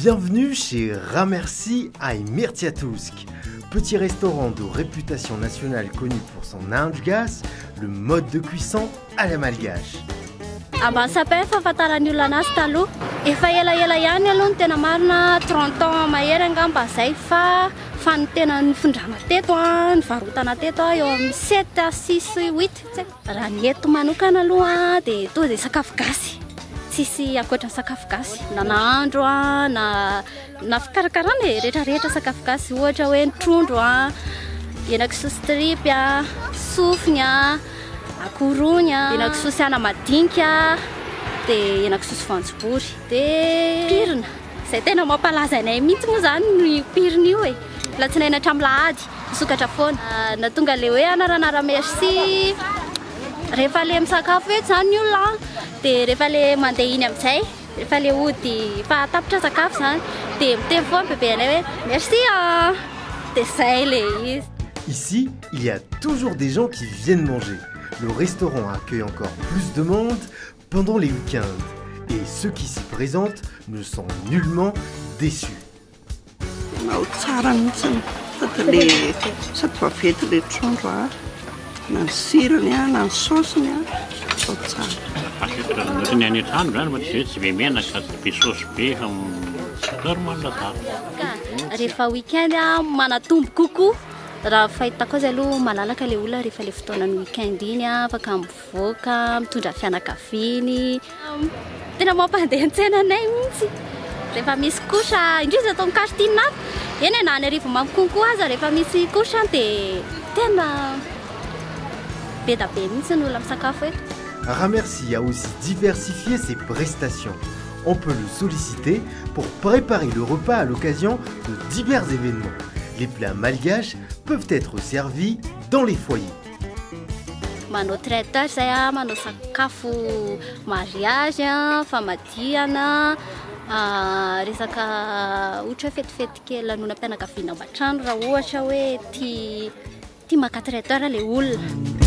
Bienvenue chez Ramersi à Mirtiatousk, petit restaurant de réputation nationale connu pour son nahandragasy, le mode de cuisson à la malgache. Sapin fahafantarany olona anazy taloha. Efa elaela ihany aloha ny tena marina 30 ans mahery angamba zay fa ny tena nifondrana teto nivarotana teto eo amin'ny 7 6 8 raha ny eto manokana aloha dia toa dia sakafo gasy. Tsisy ankoatra ny sakafo gasy. Na nahandro na fikarakarana rehetrarehetra sakafo gasy ohatra hoe ny trondro henakisoa strip sofina akorony henakisoa anamadinika dia henakisoa voanjobory dia pirina izay tena mampalaza anay mihitsy moa zany ny pirina io e latsinaina hatramin'ny lahady misokatra foana na tonga le hoe anarana Ramersi rehefa le misakafo eto zany ny olona dia rehefa le mandeha iny amin'izay rehefa le ody fahatapitra sakafo zany dia miteny foana bebe anay hoe merci dia zay le izy. Ici, il y a toujours des gens qui viennent manger. Le restaurant accueille encore plus de monde pendant les week-ends. Et ceux qui s'y présentent ne sont nullement déçus. Rehefa week-end manatombo kokoa. Raha fahitako azy aloha malalaka le olona rehefa le fotoanan'ny week-end iny afaka mivoaka mitondra fianakaviany tena mampandeha an-tsena anay mihitsy rehefa misy kosa indrindra atao mikasitinina eny na any arivo mampikonkoa aza rehefa misy kosa dia tena be da be mihitsy ny olona misakafo eto. Ramersi a aussi diversifié ses prestations. On peut le solliciter pour préparer le repas à l'occasion de divers événements. Les plats malgaches peuvent être servis dans les foyers. Manao traiteur zay manao sakafo mariage famadiana resaka ohatra hoe fetifety kely lanona-pianakaviana am-batrano raha ohatra hoe tia maka traiteur le olona.